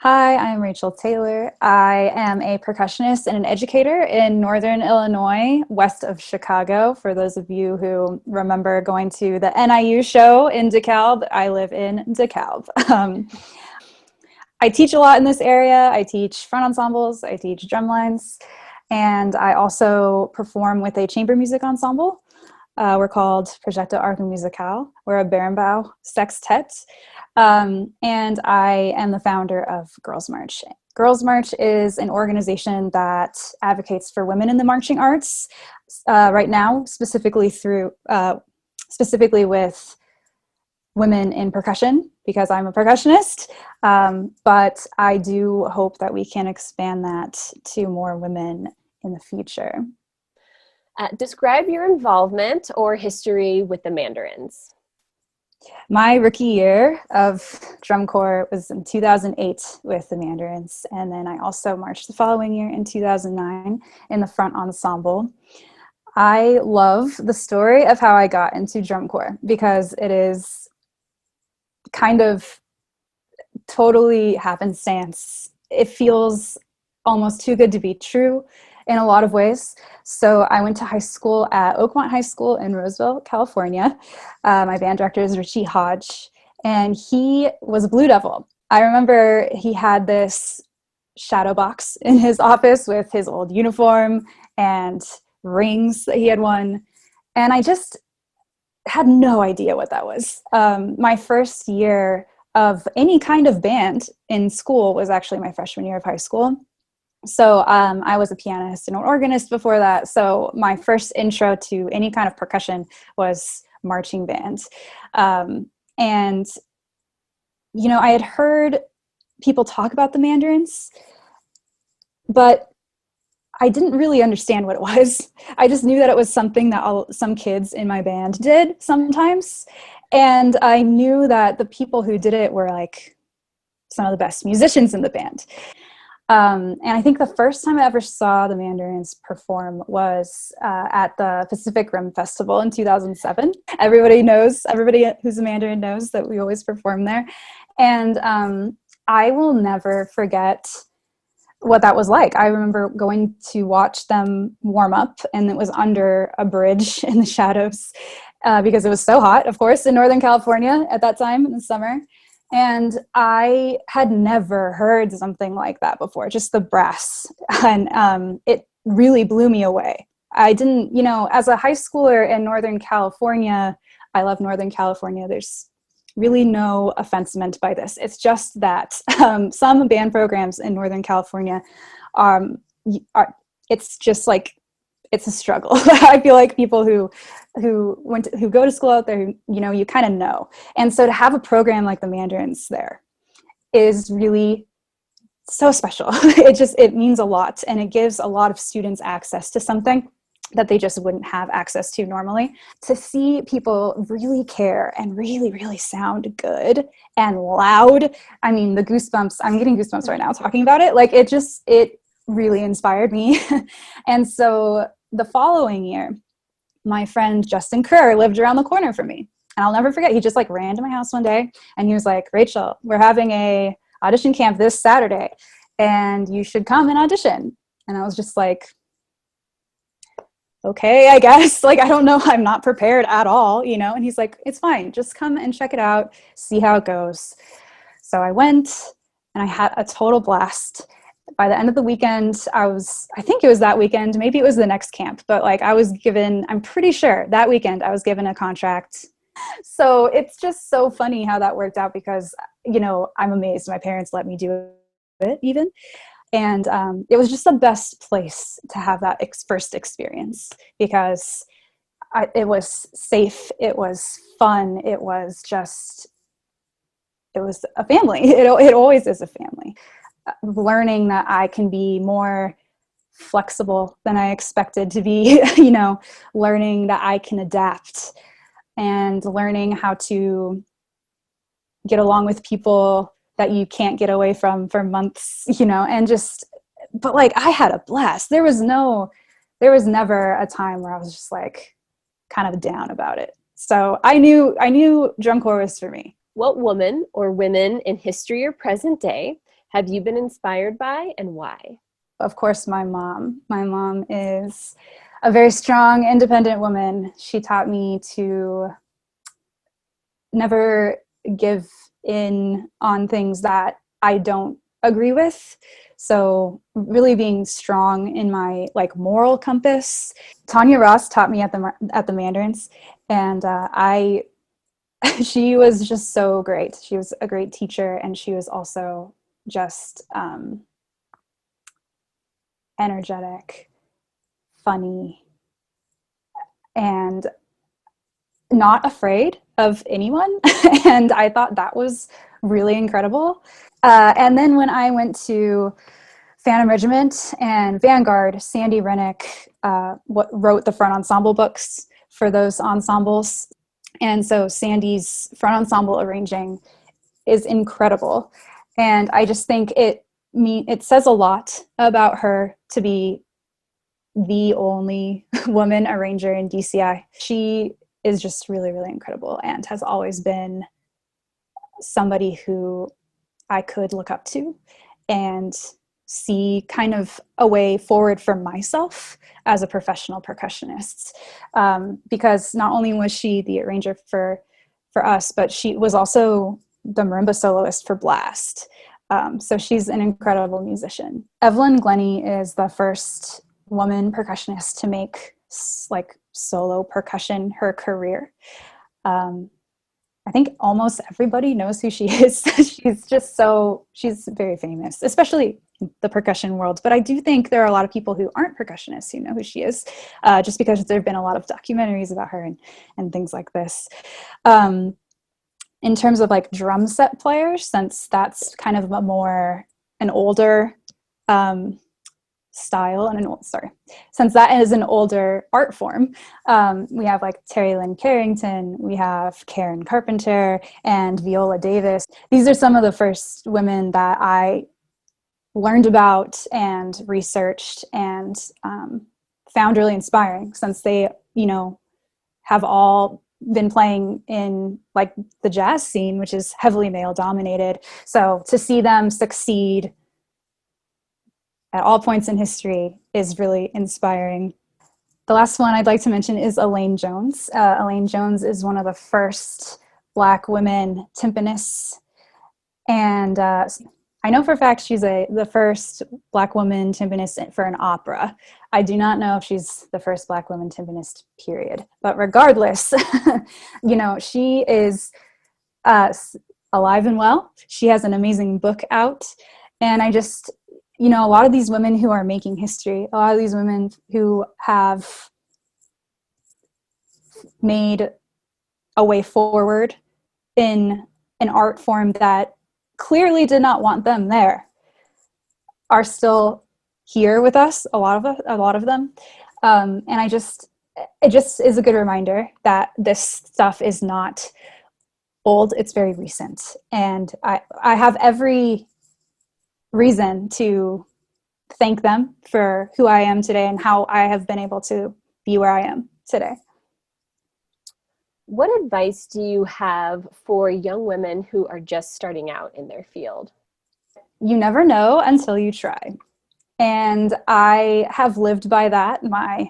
Hi, I'm Raychel Taylor. I am a percussionist and an educator in Northern Illinois, west of Chicago. For those of you who remember going to the NIU show in DeKalb, I live in DeKalb. I teach a lot in this area. I teach front ensembles, I teach drum lines, and I also perform with a chamber music ensemble. We're called Progetto Arco Musical. We're a Berimbau sextet. And I am the founder of Girls March. Girls March is an organization that advocates for women in the marching arts right now, specifically with women in percussion, because I'm a percussionist. But I do hope that we can expand that to more women in the future. Describe your involvement or history with the Mandarins. My rookie year of drum corps was in 2008 with the Mandarins, and then I also marched the following year in 2009 in the Front Ensemble. I love the story of how I got into drum corps because it is kind of totally happenstance. It feels almost too good to be true in a lot of ways. So I went to high school at Oakmont High School in Roseville, California. My band director is Richie Hodge, and he was a Blue Devil. I remember he had this shadow box in his office with his old uniform and rings that he had won. And I just had no idea what that was. My first year of any kind of band in school was actually my freshman year of high school. So I was a pianist and an organist before that. So my first intro to any kind of percussion was marching band. And, you know, I had heard people talk about the Mandarins, but I didn't really understand what it was. I just knew that it was something that some kids in my band did sometimes. And I knew that the people who did it were like some of the best musicians in the band. And I think the first time I ever saw the Mandarins perform was at the Pacific Rim Festival in 2007. Everybody who's a Mandarin knows that we always perform there. And I will never forget what that was like. I remember going to watch them warm up, and it was under a bridge in the shadows because it was so hot, of course, in Northern California at that time in the summer. And I had never heard something like that before, just the brass. And it really blew me away. I didn't, as a high schooler in Northern California, I love Northern California. There's really no offense meant by this. It's just that some band programs in Northern California, it's just like, it's a struggle. I feel like people who go to school out there, you kind of know. And so to have a program like the Mandarins there is really so special. It means a lot, and it gives a lot of students access to something that they just wouldn't have access to normally. To see people really care and really, really sound good and loud. I mean, the goosebumps, I'm getting goosebumps right now talking about it. Like it really inspired me. And so the following year, my friend Justin Kerr lived around the corner from me. And I'll never forget, he just like ran to my house one day and he was like, Raychel, we're having a audition camp this Saturday and you should come and audition. And I was just like, okay, I guess. Like, I don't know. I'm not prepared at all, And he's like, it's fine. Just come and check it out. See how it goes. So I went and I had a total blast. By the end of the weekend, I think it was that weekend, maybe it was the next camp, but like I'm pretty sure that weekend I was given a contract. So it's just so funny how that worked out because, I'm amazed my parents let me do it even. And it was just the best place to have that first experience because it was safe, it was fun, it was a family. It always is a family. Learning that I can be more flexible than I expected to be, learning that I can adapt and learning how to get along with people that you can't get away from for months, but like I had a blast. There was never a time where I was just like kind of down about it. So I knew drum corps was for me. What woman or women in history or present day have you been inspired by and why? Of course, my mom. My mom is a very strong, independent woman. She taught me to never give in on things that I don't agree with. So really being strong in my like moral compass. Tanya Ross taught me at the Mandarins, and I she was just so great. She was a great teacher, and she was also just energetic, funny, and not afraid of anyone. And I thought that was really incredible. And then when I went to Phantom Regiment and Vanguard, Sandy Rennick wrote the Front Ensemble books for those ensembles. And so Sandy's Front Ensemble arranging is incredible. And I just think it says a lot about her to be the only woman arranger in DCI. She is just really, really incredible and has always been somebody who I could look up to and see kind of a way forward for myself as a professional percussionist. Because not only was she the arranger for us, but she was also the marimba soloist for Blast. So she's an incredible musician. Evelyn Glennie is the first woman percussionist to make like solo percussion her career. I think almost everybody knows who she is. She's very famous, especially in the percussion world. But I do think there are a lot of people who aren't percussionists who know who she is, just because there have been a lot of documentaries about her and things like this. In terms of like drum set players, since that's kind of an older style since that is an older art form, we have like Terry Lynn Carrington, we have Karen Carpenter, and Viola Davis. These are some of the first women that I learned about and researched and found really inspiring, since they, have all been playing in like the jazz scene, which is heavily male dominated. So to see them succeed at all points in history is really inspiring. The last one I'd like to mention is Elaine Jones. Elaine Jones is one of the first Black women timpanists. And I know for a fact she's the first Black woman timpanist for an opera. I do not know if she's the first Black woman timpanist, period. But regardless, she is alive and well. She has an amazing book out. And I just, a lot of these women who are making history, a lot of these women who have made a way forward in an art form that clearly did not want them there, are still here with us, a lot of them. And it just is a good reminder that this stuff is not old, it's very recent. And I have every reason to thank them for who I am today and how I have been able to be where I am today. What advice do you have for young women who are just starting out in their field? You never know until you try. And I have lived by that my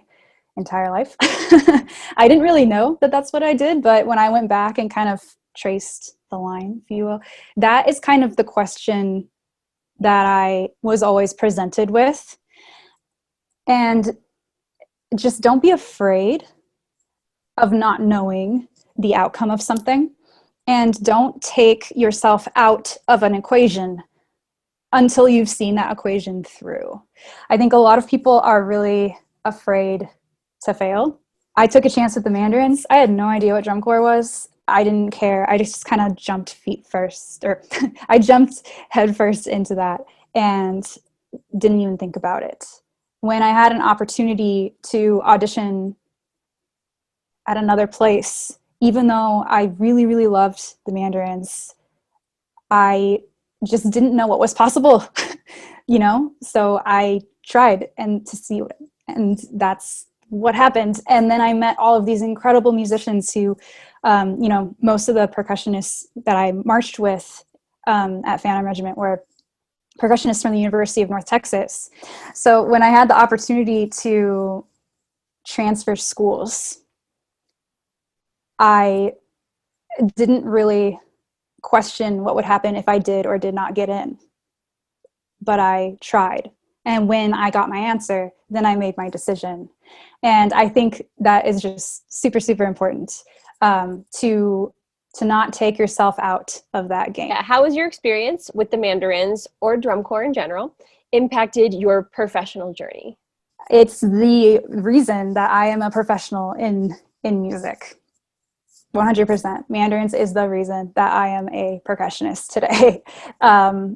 entire life. I didn't really know that that's what I did, but when I went back and kind of traced the line, if you will, that is kind of the question that I was always presented with. And just don't be afraid of not knowing the outcome of something, and don't take yourself out of an equation until you've seen that equation through. I think a lot of people are really afraid to fail. I took a chance at the Mandarins. I had no idea what drum corps was. I didn't care. I just kind of jumped feet first, or I jumped head first into that and didn't even think about it. When I had an opportunity to audition at another place, even though I really, really loved the Mandarins, I just didn't know what was possible, So I tried and that's what happened. And then I met all of these incredible musicians who, most of the percussionists that I marched with at Phantom Regiment were percussionist from the University of North Texas. So when I had the opportunity to transfer schools, I didn't really question what would happen if I did or did not get in, but I tried. And when I got my answer, then I made my decision. And I think that is just super, super important, to not take yourself out of that game. Yeah. How has your experience with the Mandarins or drum corps in general impacted your professional journey? It's the reason that I am a professional in music. 100%. Mandarins is the reason that I am a percussionist today.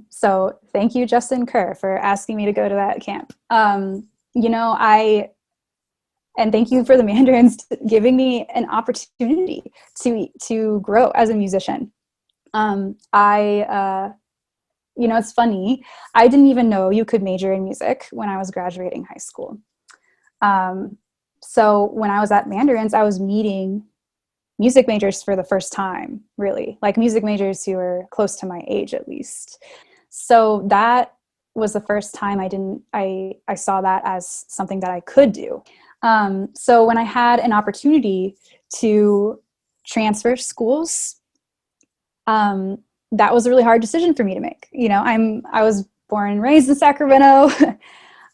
So thank you, Justin Kerr, for asking me to go to that camp. And thank you for the Mandarins giving me an opportunity to grow as a musician. It's funny. I didn't even know you could major in music when I was graduating high school. So when I was at Mandarins, I was meeting music majors for the first time, really, like music majors who were close to my age, at least. So that was the first time I saw that as something that I could do. So when I had an opportunity to transfer schools, that was a really hard decision for me to make. I was born and raised in Sacramento.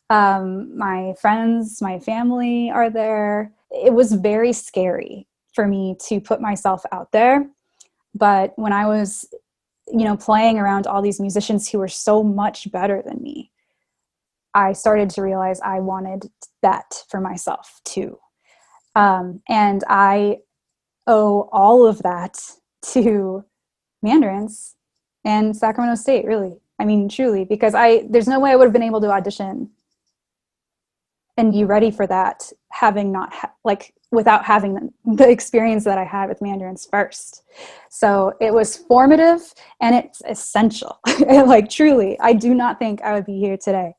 My friends, my family are there. It was very scary for me to put myself out there. But when I was, playing around all these musicians who were so much better than me, I started to realize I wanted that for myself too. And I owe all of that to Mandarins and Sacramento State, really. I mean, truly, because there's no way I would have been able to audition and be ready for that, without having the experience that I had with Mandarins first. So it was formative and it's essential. Truly, I do not think I would be here today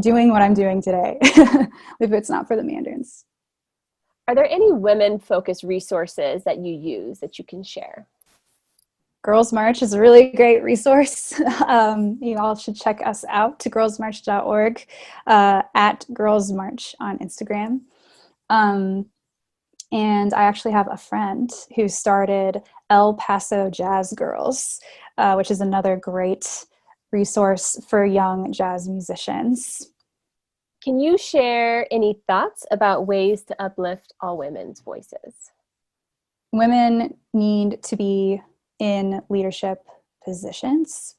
doing what I'm doing today if it's not for the Mandarins. Are there any women-focused resources that you use that you can share? Girls March is a really great resource. You all should check us out to girlsmarch.org, at Girls March on Instagram. And I actually have a friend who started El Paso Jazz Girls, which is another great resource for young jazz musicians. Can you share any thoughts about ways to uplift all women's voices? Women need to be in leadership positions.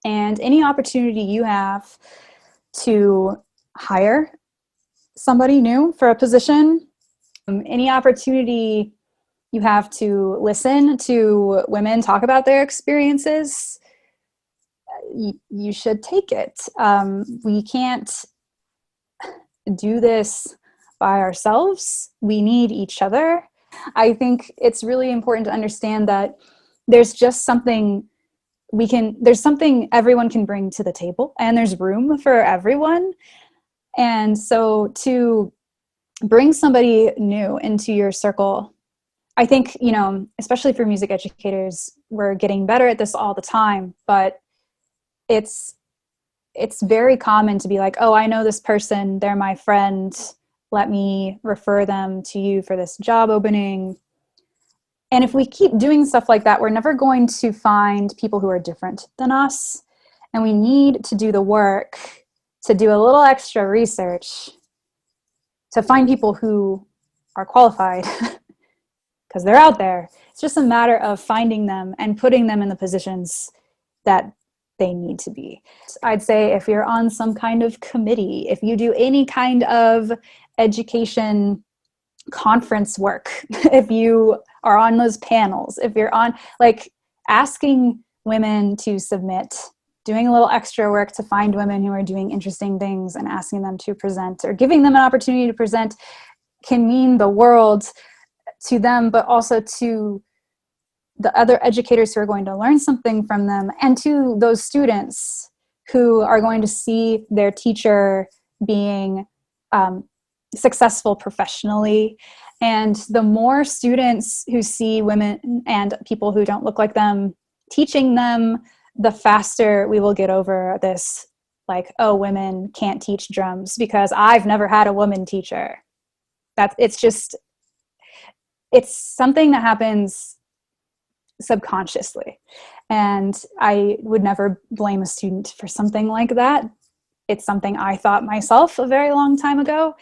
And any opportunity you have to hire somebody new for a position, any opportunity you have to listen to women talk about their experiences, you should take it. We can't do this by ourselves. We need each other. I think it's really important to understand that there's just something there's something everyone can bring to the table, and there's room for everyone. And so to bring somebody new into your circle, I think, especially for music educators, we're getting better at this all the time, but it's very common to be like, oh, I know this person, they're my friend, let me refer them to you for this job opening. And if we keep doing stuff like that, we're never going to find people who are different than us. And we need to do the work to do a little extra research to find people who are qualified because they're out there. It's just a matter of finding them and putting them in the positions that they need to be. I'd say if you're on some kind of committee, if you do any kind of education conference work, if you are on those panels, if you're on, asking women to submit, doing a little extra work to find women who are doing interesting things and asking them to present, or giving them an opportunity to present, can mean the world to them, but also to the other educators who are going to learn something from them, and to those students who are going to see their teacher being successful professionally. And the more students who see women and people who don't look like them teaching them, the faster we will get over this, like, oh, women can't teach drums because I've never had a woman teacher. It's something that happens subconsciously. And I would never blame a student for something like that. It's something I thought myself a very long time ago.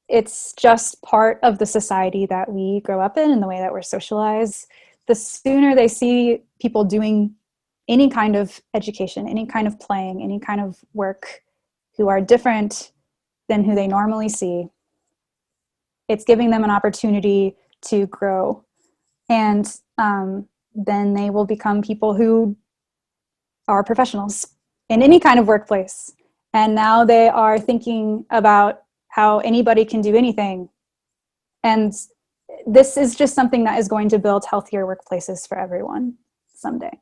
It's just part of the society that we grow up in and the way that we're socialized. The sooner they see people doing any kind of education, any kind of playing, any kind of work who are different than who they normally see, it's giving them an opportunity to grow. And then they will become people who are professionals in any kind of workplace. And now they are thinking about how anybody can do anything. And this is just something that is going to build healthier workplaces for everyone someday.